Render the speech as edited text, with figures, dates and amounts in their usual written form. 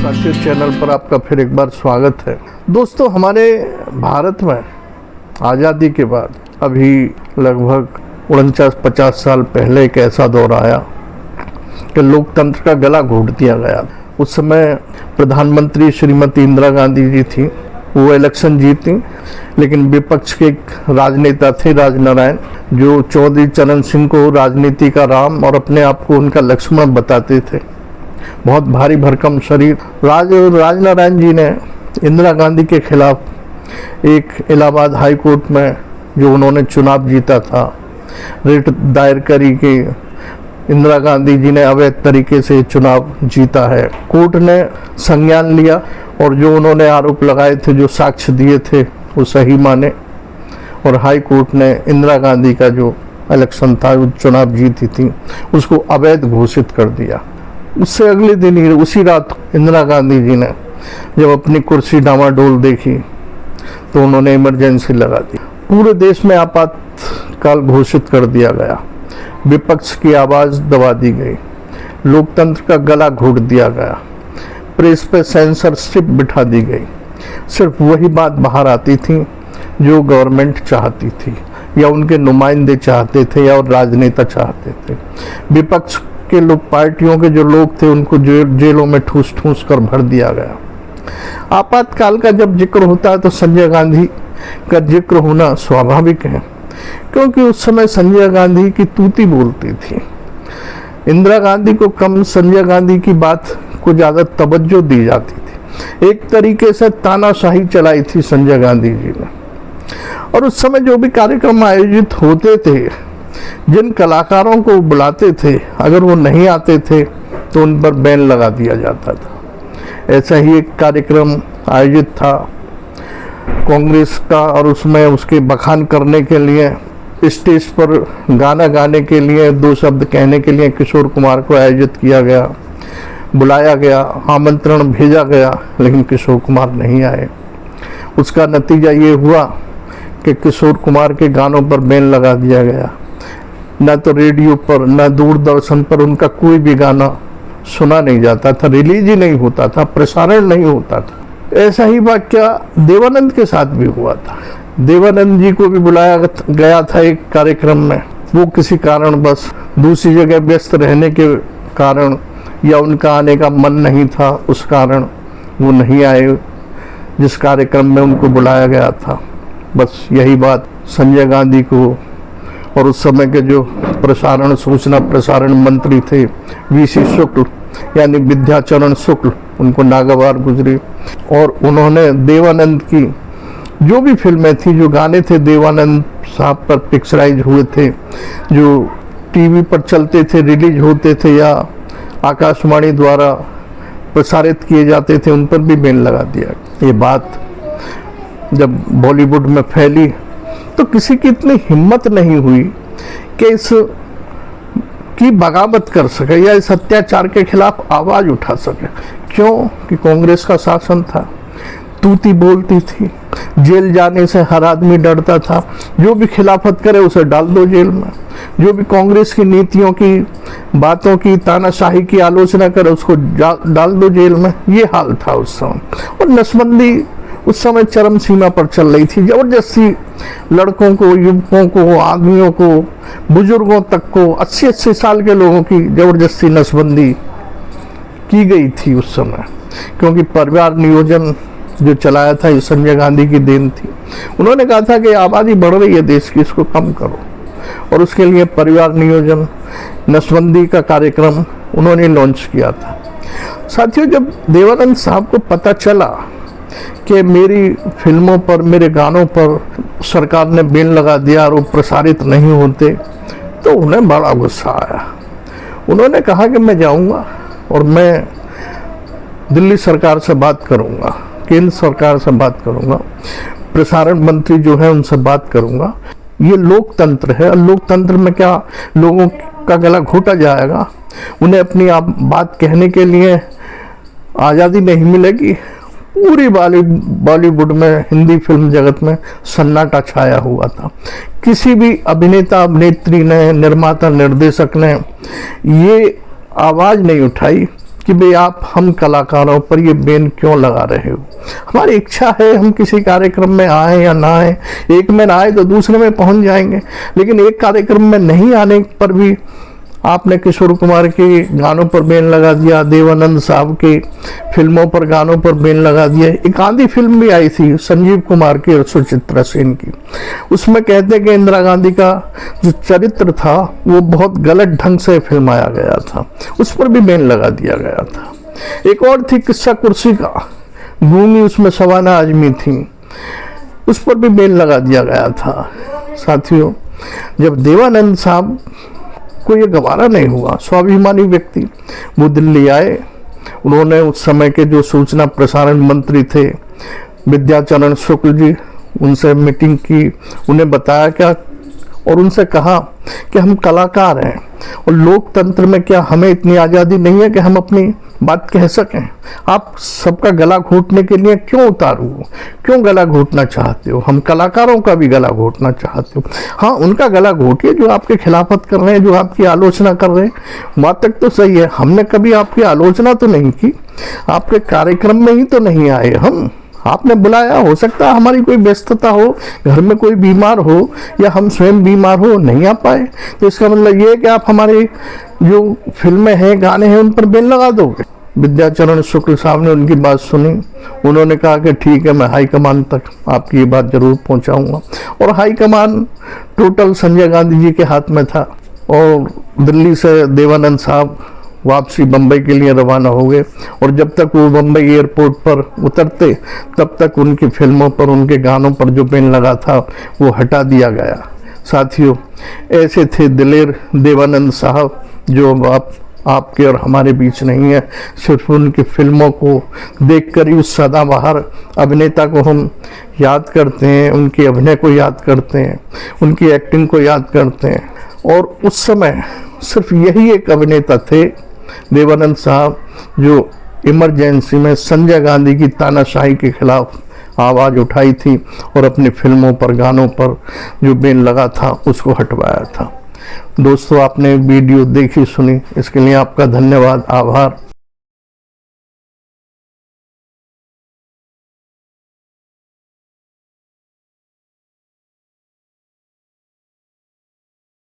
साथियों, चैनल पर आपका फिर एक बार स्वागत है। दोस्तों, हमारे भारत में आज़ादी के बाद अभी लगभग 49-50 साल पहले एक ऐसा दौर आया कि लोकतंत्र का गला घोट दिया गया। उस समय प्रधानमंत्री श्रीमती इंदिरा गांधी जी थी। वो इलेक्शन जीती, लेकिन विपक्ष के एक राजनेता थे राजनारायण, जो चौधरी चरण सिंह को राजनीति का राम और अपने आप को उनका लक्ष्मण बताते थे। बहुत भारी भरकम शरीर। राजनारायण जी ने इंदिरा गांधी के खिलाफ एक इलाहाबाद हाई कोर्ट में जो उन्होंने चुनाव जीता था, रिट दायर करी कि इंदिरा गांधी जी ने अवैध तरीके से चुनाव जीता है। कोर्ट ने संज्ञान लिया और जो उन्होंने आरोप लगाए थे, जो साक्ष्य दिए थे, वो सही माने और हाई कोर्ट ने इंदिरा गांधी का जो इलेक्शन था, चुनाव जीती थी, उसको अवैध घोषित कर दिया। उससे अगले दिन ही, उसी रात इंदिरा गांधी जी ने जब अपनी कुर्सी डामाडोल देखी तो उन्होंने इमरजेंसी लगा दी। पूरे देश में आपातकाल घोषित कर दिया गया। विपक्ष की आवाज़ दबा दी गई, लोकतंत्र का गला घोट दिया गया, प्रेस पे सेंसरशिप बिठा दी गई। सिर्फ वही बात बाहर आती थी जो गवर्नमेंट चाहती थी या उनके नुमाइंदे चाहते थे या और राजनेता चाहते थे। विपक्ष के लोग, पार्टियों के जो लोग थे, उनको जेलों में ठूस ठूस कर भर दिया गया। आपातकाल का जब जिक्र होता है तो संजय गांधी का जिक्र होना स्वाभाविक है, क्योंकि उस समय संजय गांधी की तूती बोलती थी। इंदिरा गांधी को कम, संजय गांधी की बात को ज़्यादा तवज्जो दी जाती थी। एक तरीके से तानाशाही चलाई थी संजय गांधी जी ने। और उस समय जो भी कार्यक्रम आयोजित होते थे, जिन कलाकारों को बुलाते थे, अगर वो नहीं आते थे तो उन पर बैन लगा दिया जाता था। ऐसा ही एक कार्यक्रम आयोजित था कांग्रेस का, और उसमें उसके बखान करने के लिए, स्टेज पर गाना गाने के लिए, 2 शब्द कहने के लिए किशोर कुमार को आयोजित किया गया, बुलाया गया, आमंत्रण भेजा गया, लेकिन किशोर कुमार नहीं आए। उसका नतीजा ये हुआ कि किशोर कुमार के गानों पर बैन लगा दिया गया। न तो रेडियो पर, न दूरदर्शन पर उनका कोई भी गाना सुना नहीं जाता था, रिलीज ही नहीं होता था, प्रसारण नहीं होता था। ऐसा ही वाकया देवानंद के साथ भी हुआ था। देवानंद जी को भी बुलाया गया था एक कार्यक्रम में, वो किसी कारण बस दूसरी जगह व्यस्त रहने के कारण या उनका आने का मन नहीं था, उस कारण वो नहीं आए जिस कार्यक्रम में उनको बुलाया गया था। बस यही बात संजय गांधी को और उस समय के जो प्रसारण, सूचना प्रसारण मंत्री थे वीसी शुक्ल, यानी विद्याचरण शुक्ल, उनको नागवार गुजरी। और उन्होंने देवानंद की जो भी फिल्में थी, जो गाने थे देवानंद साहब पर पिक्चराइज हुए थे, जो टीवी पर चलते थे, रिलीज होते थे या आकाशवाणी द्वारा प्रसारित किए जाते थे, उन पर भी बैन लगा दिया। ये बात जब बॉलीवुड में फैली तो किसी की इतनी हिम्मत नहीं हुई कि इस की बगावत कर सके या इस अत्याचार के खिलाफ आवाज़ उठा सके। क्यों? कि कांग्रेस का शासन था, तूती बोलती थी, जेल जाने से हर आदमी डरता था। जो भी खिलाफत करे उसे डाल दो जेल में, जो भी कांग्रेस की नीतियों की, बातों की, तानाशाही की आलोचना करे उसको डाल दो जेल में। ये हाल था उस समय। और नसबंदी उस समय चरम सीमा पर चल रही थी। जबरदस्ती लड़कों को, युवकों को, आदमियों को, बुजुर्गों तक को, 80-80 साल के लोगों की जबरदस्ती नसबंदी की गई थी उस समय, क्योंकि परिवार नियोजन जो चलाया था ये संजय गांधी की देन थी। उन्होंने कहा था कि आबादी बढ़ रही है देश की, इसको कम करो, और उसके लिए परिवार नियोजन, नसबंदी का कार्यक्रम उन्होंने लॉन्च किया था। साथियों, जब देवानंद साहब को पता चला कि मेरी फिल्मों पर, मेरे गानों पर सरकार ने बैन लगा दिया और वो प्रसारित नहीं होते, तो उन्हें बड़ा गुस्सा आया। उन्होंने कहा कि मैं जाऊंगा और मैं दिल्ली सरकार से बात करूंगा, केंद्र सरकार से बात करूंगा, प्रसारण मंत्री जो है उनसे बात करूंगा। ये लोकतंत्र है, लोकतंत्र में क्या लोगों का गला घोटा जाएगा? उन्हें अपनी बात कहने के लिए आज़ादी नहीं मिलेगी? पूरी बॉलीवुड में, हिंदी फिल्म जगत में सन्नाटा छाया हुआ था। किसी भी अभिनेता, अभिनेत्री ने, निर्माता, निर्देशक ने ये आवाज़ नहीं उठाई कि भाई आप हम कलाकारों पर ये बैन क्यों लगा रहे हो। हमारी इच्छा है हम किसी कार्यक्रम में आए या ना आए, एक में ना आए तो दूसरे में पहुंच जाएंगे, लेकिन एक कार्यक्रम में नहीं आने पर भी आपने किशोर कुमार के गानों पर बैन लगा दिया, देवानंद साहब के फिल्मों पर गानों पर बैन लगा दिया। एक आंधी फिल्म भी आई थी संजीव कुमार की और सुचित्रा सेन की, उसमें कहते कि इंदिरा गांधी का जो चरित्र था वो बहुत गलत ढंग से फिल्माया गया था, उस पर भी बैन लगा दिया गया था। एक और थी किस्सा कुर्सी का, गूंगी, उसमें शबाना आजमी थी, उस पर भी बैन लगा दिया गया था। साथियों, जब देवानंद साहब को ये गवारा नहीं हुआ, स्वाभिमानी व्यक्ति, वो दिल्ली आए, उन्होंने उस समय के जो सूचना प्रसारण मंत्री थे विद्याचरण शुक्ल जी, उनसे मीटिंग की, उन्हें बताया क्या और उनसे कहा कि हम कलाकार हैं और लोकतंत्र में क्या हमें इतनी आज़ादी नहीं है कि हम अपनी बात कह सकें। आप सबका गला घोटने के लिए क्यों उतारू, क्यों गला घोटना चाहते हो, हम कलाकारों का भी गला घोटना चाहते हो। हाँ, उनका गला घोटिए जो आपके खिलाफत कर रहे हैं, जो आपकी आलोचना कर रहे हैं, बात तक तो सही है। हमने कभी आपकी आलोचना तो नहीं की, आपके कार्यक्रम में ही तो नहीं आए हम, आपने बुलाया, हो सकता है हमारी कोई व्यस्तता हो, घर में कोई बीमार हो या हम स्वयं बीमार हो, नहीं आ पाए, तो इसका मतलब ये है कि आप हमारे जो फिल्में हैं, गाने हैं, उन पर बैन लगा दोगे। विद्याचरण शुक्ल साहब ने उनकी बात सुनी, उन्होंने कहा कि ठीक है, मैं हाईकमान तक आपकी ये बात जरूर पहुंचाऊंगा। और हाईकमान टोटल संजय गांधी जी के हाथ में था और दिल्ली से देवानंद साहब वापसी बम्बई के लिए रवाना हो गए और जब तक वो बम्बई एयरपोर्ट पर उतरते तब तक उनकी फिल्मों पर, उनके गानों पर जो बैन लगा था वो हटा दिया गया। साथियों, ऐसे थे दिलेर देवानंद साहब जो अब आपके और हमारे बीच नहीं है। सिर्फ उनकी फिल्मों को देखकर ही उस सदाबहार अभिनेता को हम याद करते हैं, उनके अभिनय को याद करते हैं, उनकी एक्टिंग को याद करते हैं। और उस समय सिर्फ यही एक अभिनेता थे देवानंद साहब जो इमरजेंसी में संजय गांधी की तानाशाही के खिलाफ आवाज़ उठाई थी और अपनी फिल्मों पर, गानों पर जो बैन लगा था उसको हटवाया था। दोस्तों, आपने वीडियो देखी, सुनी, इसके लिए आपका धन्यवाद, आभार।